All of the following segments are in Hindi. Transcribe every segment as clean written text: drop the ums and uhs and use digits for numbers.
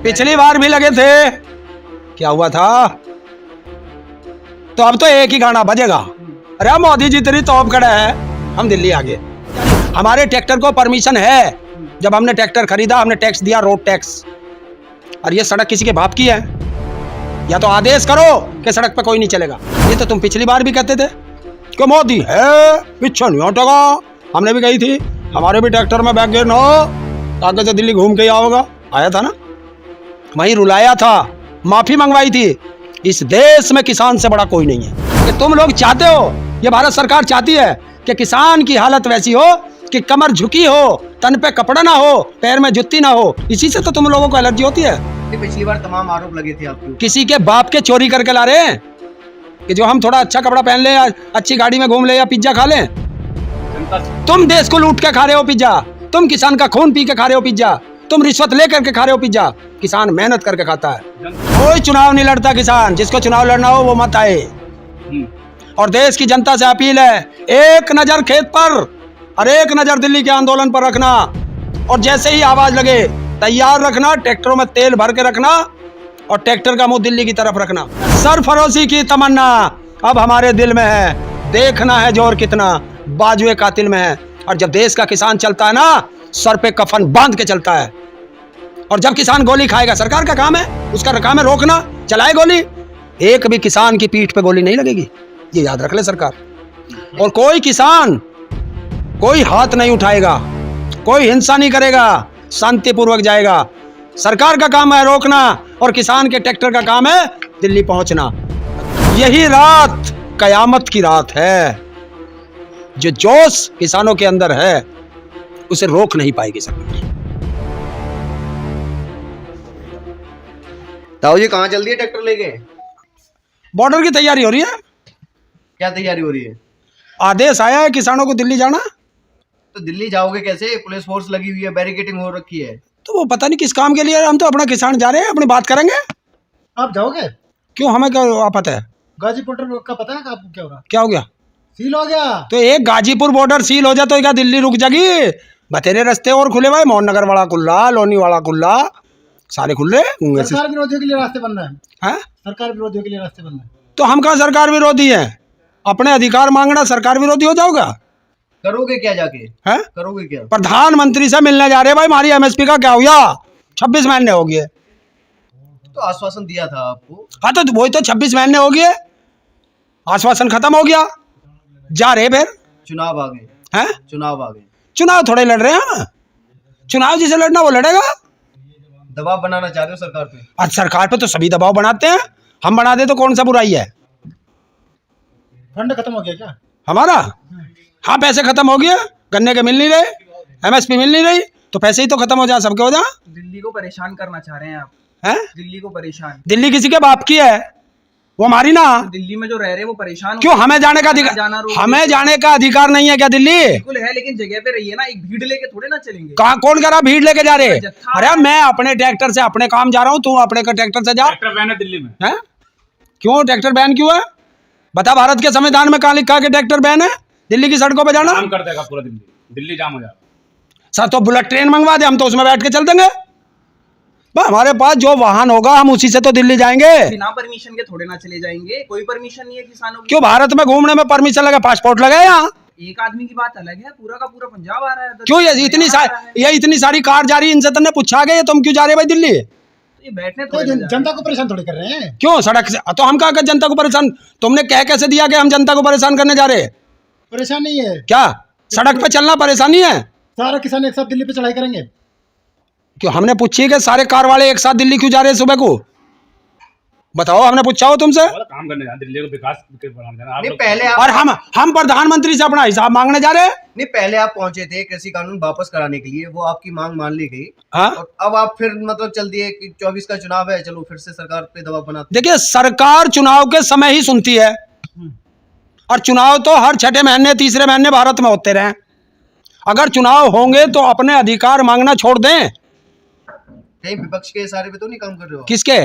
पिछली बार भी लगे थे, क्या हुआ था? तो अब तो एक ही गाना बजेगा, अरे मोदी जी तेरी तौब खड़ा है, हम दिल्ली आ गए। हमारे ट्रैक्टर को परमिशन है, जब हमने ट्रैक्टर खरीदा हमने टैक्स दिया, रोड टैक्स। और ये सड़क किसी के बाप की है? या तो आदेश करो कि सड़क पे कोई नहीं चलेगा। ये तो तुम पिछली बार भी कहते थे कि मोदी है, पीछे नहीं हटेगा। हमने भी कही थी, हमारे भी ट्रैक्टर में बैग गिर न हो, आगे से दिल्ली घूम के आओगा। आया था ना, वहीं रुलाया था, माफी मंगवाई थी। इस देश में किसान से बड़ा कोई नहीं है। कि तुम लोग चाहते हो, ये भारत सरकार चाहती है कि किसान की हालत वैसी हो कि कमर झुकी हो, तन पे कपड़ा ना हो, पैर में जुत्ती ना हो। इसी से तो तुम लोगों को एलर्जी होती है। पिछली बार तमाम आरोप लगे थे आपके। किसी के बाप के चोरी करके ला रहे हैं कि जो हम थोड़ा अच्छा कपड़ा पहन ले, अच्छी गाड़ी में घूम ले या पिज्जा खा लें। तुम देश को लूट के खा रहे हो पिज्जा, तुम किसान का खून पी के खा रहे हो पिज्जा, तुम रिश्वत लेकर के खा रहे हो पिज्जा। किसान मेहनत करके खाता है। कोई चुनाव नहीं लड़ता किसान, जिसको चुनाव लड़ना हो वो मत आए। और देश की जनता से अपील है, एक नजर खेत पर और एक नजर दिल्ली के आंदोलन पर रखना। और जैसे ही आवाज लगे तैयार रखना, ट्रैक्टरों में तेल भर के रखना और ट्रैक्टर का मुंह दिल्ली की तरफ रखना। सरफरोशी की तमन्ना अब हमारे दिल में है, देखना है जोर कितना बाजुए कातिल में है। और जब देश का किसान चलता है ना, सर पे कफन बांध के चलता है। और जब किसान गोली खाएगा, सरकार का काम है, उसका काम है रोकना, चलाए गोली। एक भी किसान की पीठ पे गोली नहीं लगेगी, ये याद रख ले सरकार। और कोई किसान कोई हाथ नहीं उठाएगा, कोई हिंसा नहीं करेगा, शांतिपूर्वक जाएगा। सरकार का काम है रोकना और किसान के ट्रैक्टर का काम है दिल्ली पहुंचना। यही रात कयामत की रात है। जो जोश किसानों के अंदर है उसे रोक नहीं पाएगी सरकार। ताऊ जी कहाँ चल दिए ट्रैक्टर लेके? बॉर्डर की तैयारी हो रही है। क्या तैयारी हो रही है? आदेश आया है किसानों को दिल्ली जाना। तो दिल्ली जाओगे कैसे? पुलिस फोर्स लगी हुई है, बैरिकेडिंग हो रखी है। तो वो पता नहीं किस काम के लिए। हम तो अपना किसान जा रहे हैं, अपनी बात करेंगे। आप जाओगे? क्यों, हमें क्या आफत है? गाजीपुर का पता है आपको क्या हो रहा? क्या हो गया? सील हो गया। तो एक गाजीपुर बॉर्डर सील हो जाए तो क्या दिल्ली रुक जाएगी? बतेरे रास्ते और खुले भाई, मोहन नगर वाला खुला, लोनी वाला खुला, सारे खुल रहे। सरकार विरोधियों के लिए रास्ते बन रहे हैं। है? सरकार विरोधियों के लिए रास्ते बन रहे हैं। तो हम कहाँ सरकार विरोधी है? अपने अधिकार मांगना सरकार विरोधी हो जाओगा? करोगे क्या जाके? है? करोगे क्या? प्रधानमंत्री से मिलने जा रहे हैं भाई। हमारी एमएसपी का क्या हो गया? 26 महीने हो गए। तो आश्वासन दिया था आपको। हाँ तो वही तो 26 महीने हो गए, आश्वासन खत्म हो गया, जा रहे फिर। चुनाव आ गए हैं? चुनाव आ गए। चुनाव थोड़े लड़ रहे हैं हम। चुनाव जिसे लड़ना वो लड़ेगा। दबाव बनाना चाह रहे हो सरकार पे? आज सरकार पे तो सभी दबाव बनाते हैं, हम बना दे तो कौन सा बुराई है? फंड खत्म हो गया क्या हमारा? हाँ पैसे खत्म हो गए, गन्ने के मिल नहीं रहे, एमएसपी मिल नहीं रही, तो पैसे ही तो खत्म हो जा, सबके हो जा। दिल्ली को परेशान करना चाह रहे हैं आप? हैं? दिल्ली को परेशान? दिल्ली किसी के बाप की है, वो हमारी ना। दिल्ली में जो रह रहे हैं वो परेशान क्यों? हमें जाने का अधिकार, हमें जाने का अधिकार नहीं है क्या दिल्ली? बिल्कुल है, लेकिन जगह पे रहिए ना, एक भीड़ लेके थोड़े ना चलेंगे। कहाँ, कौन कह रहा भीड़ लेके जा रहे? अरे मैं अपने ट्रैक्टर से अपने काम जा रहा हूँ, तू अपने ट्रैक्टर से जा। ट्रैक्टर बैन है दिल्ली में। है? क्यों ट्रैक्टर बैन क्यों है? बता, भारत के संविधान में कहाँ लिखा है कि ट्रैक्टर बैन है दिल्ली की सड़कों पे जाना? जाम कर देगा पूरा दिल्ली, दिल्ली जाम हो जाएगा। सर तो बुलेट ट्रेन मंगवा दे, हम तो उसमें बैठ के चल देंगे। हमारे पास जो वाहन होगा हम उसी से तो दिल्ली जाएंगे। बिना परमिशन के थोड़े ना चले जाएंगे, कोई परमिशन नहीं है किसानों की। क्यों भारत में घूमने में परमिशन लगे, पासपोर्ट लगे यहाँ? एक आदमी की बात अलग है, पूरा का पूरा पंजाब आ रहा है। क्यों ये इतनी सारी कार जा रही, इनसे तुमने पूछा गया तुम क्यों जा रहे भाई दिल्ली? ये बैठने तो जनता को परेशान थोड़ी कर रहे हैं। क्यों सड़क से? तो हम कहा कर जनता को परेशान? तुमने कह कैसे दिया कि हम जनता को परेशान करने जा रहे? परेशान नहीं है क्या सड़क पे चलना परेशानी है? सारा किसान एक साथ दिल्ली पे चढ़ाई करेंगे। क्यों? हमने पूछी कि सारे कार वाले एक साथ दिल्ली क्यों जा रहे हैं सुबह को? बताओ, हमने पूछा हो तुमसे? काम करने जाना, दिल्ली को विकास के बढ़ाने जाना। आप नहीं लोग पहले आप और हम प्रधानमंत्री से अपना हिसाब मांगने जा रहे हैं। नहीं पहले आप पहुंचे थे कृषि कानून वापस कराने के लिए, वो आपकी मांग मान ली गई। हाँ? और अब आप फिर मतलब चल दिए कि 24 का चुनाव है, चलो फिर से सरकार पे दबाव बनाते। देखिए, सरकार चुनाव के समय ही सुनती है, और चुनाव तो हर छठे महीने तीसरे महीने भारत में होते रहे। अगर चुनाव होंगे तो अपने अधिकार मांगना छोड़ दें। कहीं विपक्ष के इशारे पे तो नहीं काम कर रहे हो? किसके?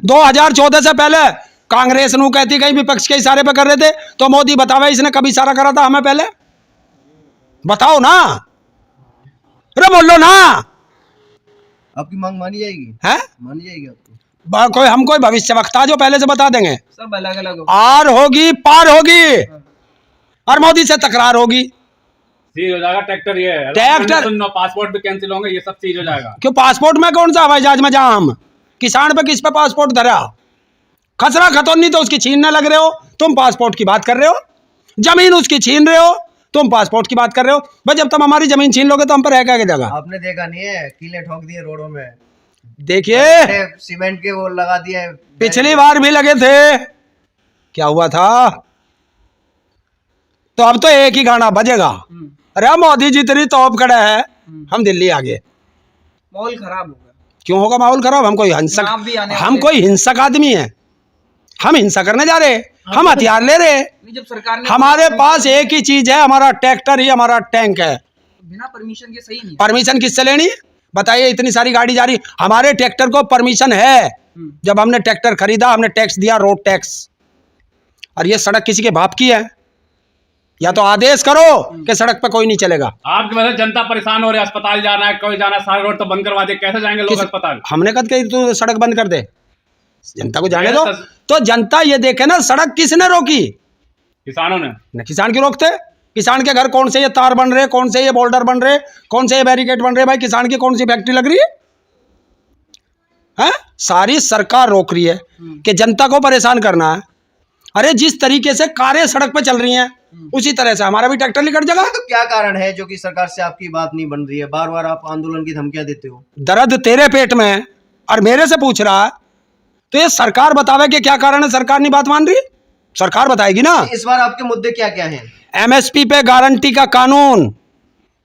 2014 से पहले कांग्रेस नू कहती, कहीं विपक्ष के इशारे पे कर रहे थे, तो मोदी बतावे इसने कभी इशारा करा था हमें? पहले बताओ ना, अरे बोलो ना। आपकी मांग मानी जाएगी? है मानी जाएगी आपको? कोई हम कोई भविष्य वक्ता जो पहले से बता देंगे, सब अलग अलग हो। आर होगी पार होगी और मोदी से तकरार होगी। सीज हो जाएगा ट्रैक्टर, ये ट्रैक्टर पासपोर्ट भी कैंसिल होंगे, ये सब चीज हो जाएगा। क्यों पासपोर्ट में कौन सा हवाई जहाज में जाम? किसान पे किस पे पासपोर्ट धरा? खसरा खतौनी तो उसकी छीनने लग रहे हो, तुम पासपोर्ट की बात कर रहे हो। जमीन उसकी छीन रहे हो, तुम पासपोर्ट की बात कर रहे हो। भाई जब तुम हमारी जमीन छीन लोगे तो हम पर है क्या की जगह? आपने देखा नहीं है कीले ठोक दिए रोडों में, देखिए सीमेंट के वो लगा दिए। पिछली बार भी लगे थे, क्या हुआ था? तो अब तो एक ही गाना बजेगा, अरे मोदी जी तेरी तोप खड़ा है, हम दिल्ली आ गए। माहौल खराब होगा। क्यों होगा माहौल खराब? हम कोई हिंसक, चुनाव भी आने हम वाले। कोई हिंसक आदमी है? हम हिंसा करने जा रहे? हम हथियार ले रहे? नहीं, जब सरकार ने हमारे पास एक ही चीज है, हमारा ट्रैक्टर ही हमारा टैंक है। बिना परमिशन के सही नहीं। परमिशन किससे लेनी? बताइए, इतनी सारी गाड़ी जा रही, हमारे ट्रैक्टर को परमिशन है। जब हमने ट्रैक्टर खरीदा हमने टैक्स दिया, रोड टैक्स। और ये सड़क किसी के बाप की है? या तो आदेश करो कि सड़क पे कोई नहीं चलेगा। आपकी वजह से जनता परेशान हो रही है, अस्पताल जाना है, कोई जाना है, सारे रोड तो बंद करवा दे, कैसे जाएंगे लोग अस्पताल? हमने कद कही तू सड़क बंद कर दे, जनता को जाने दो। तो जनता ये देखे ना, सड़क किसने रोकी? किसानों ने। न किसान क्यों रोकते? किसान के घर कौन से ये तार बन रहे, कौन से ये बोल्डर बन रहे, कौन से ये बैरिकेड बन रहे? भाई किसान की कौन सी फैक्ट्री लग रही है? हैं? सारी सरकार रोक रही है कि जनता को परेशान करना है। अरे जिस तरीके से कारें सड़क पे चल रही हैं उसी तरह से हमारा भी ट्रैक्टर निकट जाएगा। तो क्या कारण है जो कि सरकार से आपकी बात नहीं बन रही है? बार बार आप आंदोलन की धमकियां देते हो। दर्द तेरे पेट में है और मेरे से पूछ रहा है, तो ये सरकार बतावे कि क्या कारण है। सरकार नहीं बात मान रही, सरकार बताएगी ना। इस बार आपके मुद्दे क्या क्या हैं? एमएसपी पे गारंटी का कानून,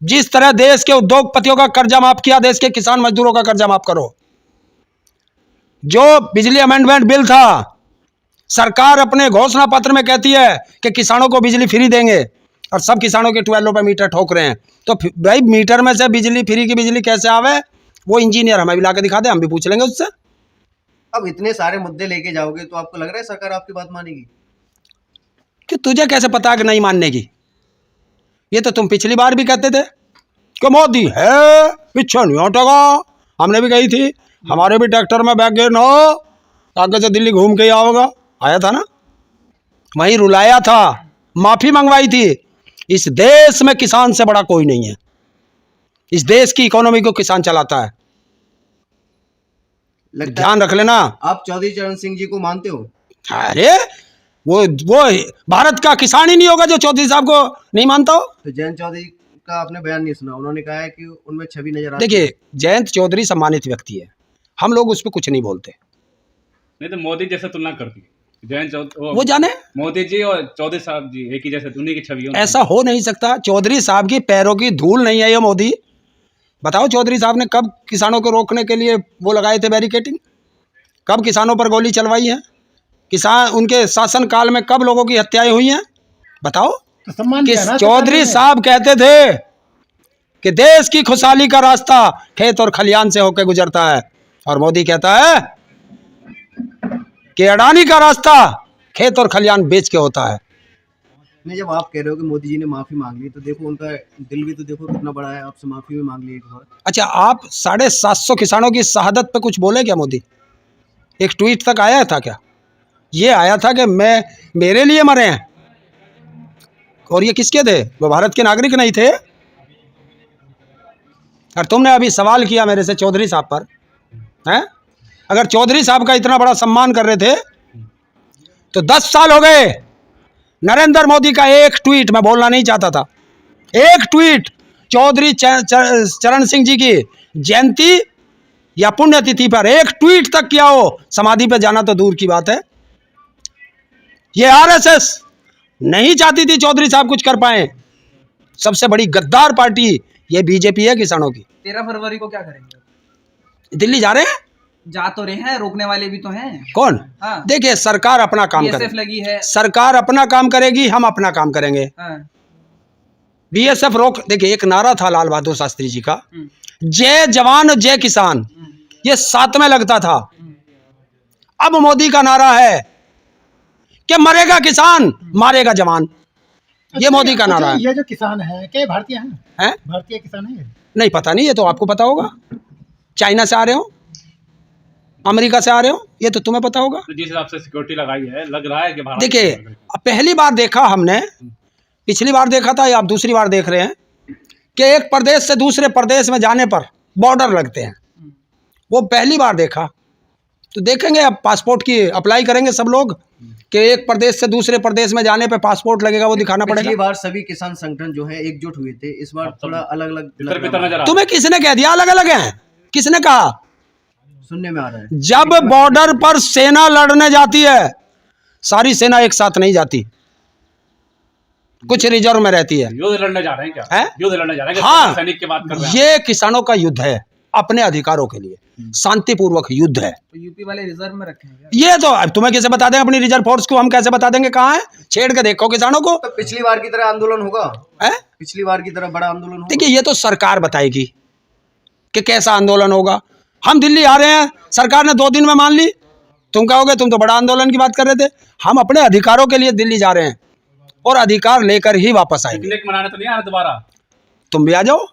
जिस तरह देश के उद्योगपतियों का कर्जा माफ किया, देश के किसान मजदूरों का कर्जा माफ करो। जो बिजली अमेंडमेंट बिल था, सरकार अपने घोषणा पत्र में कहती है कि किसानों को बिजली फ्री देंगे और सब किसानों के 12 रुपए मीटर ठोक रहे हैं। तो भाई मीटर में से बिजली फ्री की बिजली कैसे आवे? वो इंजीनियर हमें भी ला के दिखा दे, हम भी पूछ लेंगे उससे। अब इतने सारे मुद्दे लेके जाओगे तो आपको लग रहा है सरकार आपकी बात मानेगी? कि तुझे कैसे पता कि नहीं मानने की? ये तो तुम पिछली बार भी कहते थे कि मोदी है पीछे नहीं हटेगा। हमने भी कही थी, हमारे भी ट्रैक्टर में बैग गए, नो आगे से दिल्ली घूम के ही आओगा। आया था ना, वहीं रुलाया था, माफी मंगवाई थी। इस देश में किसान से बड़ा कोई नहीं है। इस देश की इकोनॉमी को किसान चलाता है, लगता ध्यान रख लेना। आप चौधरी चरण सिंह जी को मानते हो? अरे वो भारत का किसान ही नहीं होगा जो चौधरी साहब को नहीं मानता हो। तो जयंत चौधरी का आपने बयान नहीं सुना? उन्होंने कहा है कि उनमें छवि नजर आती है। देखिए, जयंत चौधरी सम्मानित व्यक्ति है, हम लोग उस पर कुछ नहीं बोलते। नहीं तो मोदी जैसे तुलना करती है जयंत वो जाने, मोदी जी और चौधरी साहब जी एक ही जैसे, उन्हीं की छवि है। ऐसा हो नहीं सकता। चौधरी साहब की पैरों की धूल नहीं है ये मोदी। बताओ, चौधरी साहब ने कब किसानों को रोकने के लिए वो लगाए थे बैरिकेडिंग? कब किसानों पर गोली चलवाई है? किसान उनके शासन काल में कब लोगों की हत्याएं हुई हैं? बताओ। तो सम्मान कि दिया ना चौधरी सरकार ने। साहब कहते थे कि देश की खुशहाली का रास्ता खेत और खलियान से होकर गुजरता है, और मोदी कहता है कि अडानी का रास्ता खेत और खलियान बेच के होता है। नहीं, जब आप कह रहे हो कि मोदी जी ने माफी मांग ली, तो देखो उनका दिल भी तो देखो कितना बड़ा है, आपसे माफी भी मांग ली एक बार। अच्छा, आप 750 किसानों की शहादत पे कुछ बोले क्या मोदी? एक ट्वीट तक आया था क्या? ये आया था कि मैं मेरे लिए मरे हैं, और ये किसके थे? वो भारत के नागरिक नहीं थे। और तुमने अभी सवाल किया मेरे से चौधरी साहब पर, हैं? अगर चौधरी साहब का इतना बड़ा सम्मान कर रहे थे तो 10 साल हो गए नरेंद्र मोदी का एक ट्वीट, मैं बोलना नहीं चाहता था, एक ट्वीट चौधरी चरण सिंह जी की जयंती या पुण्यतिथि पर एक ट्वीट तक किया हो, समाधि पे जाना तो दूर की बात है। ये आरएसएस नहीं चाहती थी चौधरी साहब कुछ कर पाए। सबसे बड़ी गद्दार पार्टी ये बीजेपी है किसानों की। 13 फरवरी को क्या करेंगे? दिल्ली जा रहे हैं, जा तो रहे हैं, रोकने वाले भी तो हैं। कौन? हाँ। देखिए, सरकार अपना काम BSF करेगी, लगी है। सरकार अपना काम करेगी, हम अपना काम करेंगे। हाँ। बीएसएफ रोक, देखिए एक नारा था लाल बहादुर शास्त्री जी का, जय जवान जय किसान, ये 7 में लगता था। अब मोदी का नारा है कि मरेगा किसान मारेगा जवान, ये मोदी का नारा है। ये जो किसान है क्या ये भारतीय हैं? हैं? भारतीय किसान है ये? नहीं, पता नहीं, ये तो आपको पता होगा। चाइना से आ रहे हो, अमेरिका से आ रहे हो, ये तो तुम्हें पता होगा। तो जिस हिसाब से सिक्योरिटी लगाई है, लग रहा है कि भारत देखिए, अब पहली बार देखा हमने, पिछली बार देखा था या आप दूसरी बार देख रहे हैं कि एक प्रदेश से दूसरे प्रदेश में जाने पर बॉर्डर लगते हैं, वो पहली बार देखा। तो देखेंगे अब पासपोर्ट की अप्लाई करेंगे सब लोग कि एक प्रदेश से दूसरे प्रदेश में जाने पे पासपोर्ट लगेगा, वो दिखाना पिछली पड़ेगा। बार सभी किसान संगठन जो है एकजुट हुए थे, इस बार थोड़ा अलग अलग इधर भी तो नजर आ तुम्हें किसने कह दिया अलग अलग हैं? किसने कहा? सुनने में आ रहा है। जब बॉर्डर पर सेना लड़ने जाती है, सारी सेना एक साथ नहीं जाती, कुछ रिजर्व में रहती है। युद्ध लड़ने जा रहे हैं क्या? हैं? युद्ध लड़ने जा रहे हैं? हाँ, सैनिक की बात कर रहे हैं। ये किसानों का युद्ध है, अपने अधिकारों के लिए शांतिपूर्वक युद्ध है। तो यूपी वाले रिजर्व में रखे हैं। ये तो अब तुम्हें कैसे बता दें अपनी रिजर्व फोर्स को? हम कैसे बता देंगे कहाँ है? छेड़ के देखो किसानों को। तो पिछली बार की तरह आंदोलन होगा? है? पिछली बार की तरह बड़ा आंदोलन होगा? देखिए, ये तो सरकार बताएगी कि कैसा आंदोलन होगा। हम दिल्ली आ रहे हैं, सरकार ने 2 दिन में मान ली, तुम कहोगे तुम तो बड़ा आंदोलन की बात कर रहे थे। हम अपने अधिकारों के लिए दिल्ली जा रहे हैं और अधिकार लेकर ही वापस आएंगे। पिकनिक मनाने तो नहीं आ रहे दोबारा? तुम भी आ जाओ,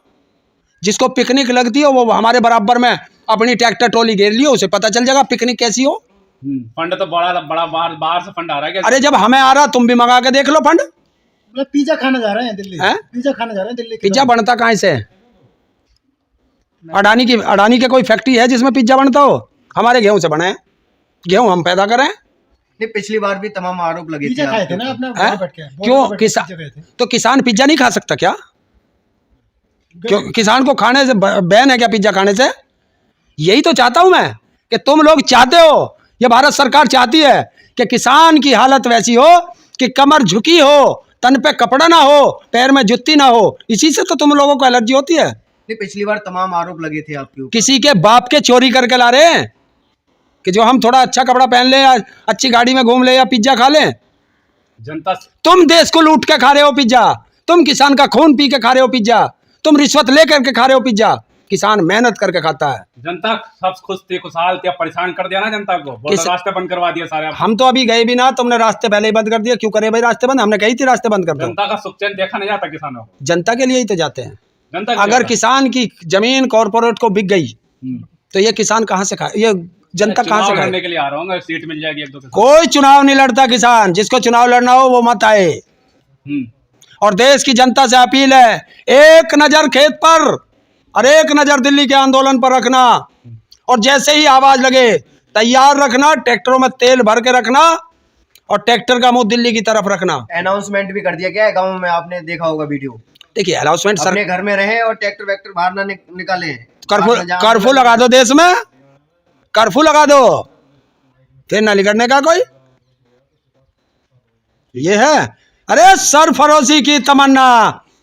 जिसको पिकनिक लगती हो वो हमारे बराबर में अपनी ट्रैक्टर ट्रॉली घेर लियो, उसे पता चल जाएगा पिकनिक कैसी हो। फंड तो बड़ा बड़ा बाहर से फंड आ रहा है क्या? अरे जब हमें आ रहा, तुम भी मंगा के देख लो फंड। मतलब पिज्जा खाने जा रहे हैं दिल्ली। हैं? पिज्जा खाने जा रहे हैं दिल्ली। पिज्जा बनता कहाँ से? अडानी के कोई फैक्ट्री है जिसमें पिज्जा बनता हो? हमारे गेहूं से बने हैं, गेहूं हम पैदा करें। नहीं, पिछली बार भी तमाम आरोप लगे पिज्जा खाए थे आपके ना ऊपर। अपने हैं? वहाँ बैठ के। क्यों किसान? तो किसान पिज्जा नहीं खा सकता क्या? क्यों किसान को खाने से बैन है क्या पिज्जा खाने से? यही तो चाहता हूं मैं कि तुम लोग चाहते हो, ये भारत सरकार चाहती है कि किसान की हालत वैसी हो कि कमर झुकी हो, तन पे कपड़ा ना हो, पैर में जुत्ती ना हो। इसी से तो तुम लोगों को एलर्जी होती है। नहीं, पिछली बार तमाम आरोप लगे थे आपके ऊपर। किसी के बाप के चोरी करके ला रहे हैं कि जो हम थोड़ा अच्छा कपड़ा पहन ले या अच्छी गाड़ी में घूम ले या पिज्जा खा लें। जनता तुम देश को लूट के खा रहे हो पिज्जा, तुम किसान का खून पी के खा रहे हो पिज्जा, तुम रिश्वत ले करके खा रहे हो पिज्जा। किसान मेहनत करके खाता है। जनता सब खुश थी, खुशहाल थी, अब परेशान कर दिया ना जनता को। किस- रास्ते बंद करवा दिए सारे। हम तो अभी गए भी ना, तुमने रास्ते पहले ही बंद कर दिया। क्यों करे भाई रास्ते बंद? हमने कही थी रास्ते बंद कर दो। जनता का सुख चैन देखा नहीं जाता किसानों को। जनता के लिए ही तो जाते हैं। जनता अगर किसान की जमीन कॉर्पोरेट को बिक गई हम्म। तो ये किसान कहाँ से खाए? ये जनता कहाँ से चुनाव खाए? लड़ने के लिए आ रहा हूँ, सीट मिल जाएगी 1-2 के साथ। कोई चुनाव नहीं लड़ता किसान। जिसको चुनाव लड़ना हो वो मत आए। और देश की जनता से अपील है, एक नजर खेत पर और एक नजर दिल्ली के आंदोलन पर रखना, और जैसे ही आवाज लगे तैयार रखना, ट्रैक्टरों में तेल भर के रखना और ट्रैक्टर का मुंह दिल्ली की तरफ रखना। अनाउंसमेंट भी कर दिया गया है गाँव में, आपने देखा होगा वीडियो। देखिए, अनाउंसमेंट सर, अपने घर में रहे और ट्रैक्टर वैक्टर बाहर ना निकाले। कर्फ्यू लगा दो देश में, कर्फ्यू लगा दो, फिर ना निकलने का कोई। ये है, अरे सरफरोशी की तमन्ना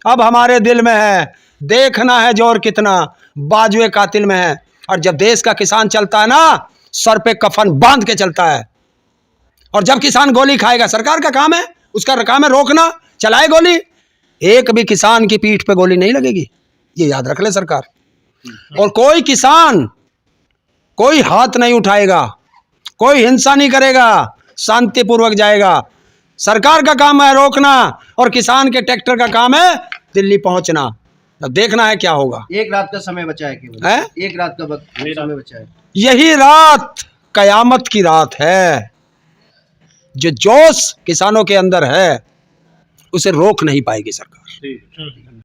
अब हमारे दिल में है, देखना है जोर कितना बाजुए कातिल में है। और जब देश का किसान चलता है ना, सर पे कफन बांध के चलता है। और जब किसान गोली खाएगा, सरकार का काम है, उसका काम है रोकना, चलाए गोली। एक भी किसान की पीठ पे गोली नहीं लगेगी, ये याद रख ले सरकार। और कोई किसान कोई हाथ नहीं उठाएगा, कोई हिंसा नहीं करेगा, शांतिपूर्वक जाएगा। सरकार का काम है रोकना और किसान के ट्रैक्टर का काम है दिल्ली पहुंचना। अब देखना है क्या होगा। एक रात का समय बचा है केवल, है? एक रात का समय बचा है। यही रात कयामत की रात है। जो जोश किसानों के अंदर है उसे रोक नहीं पाएगी सरकार। ठीक है।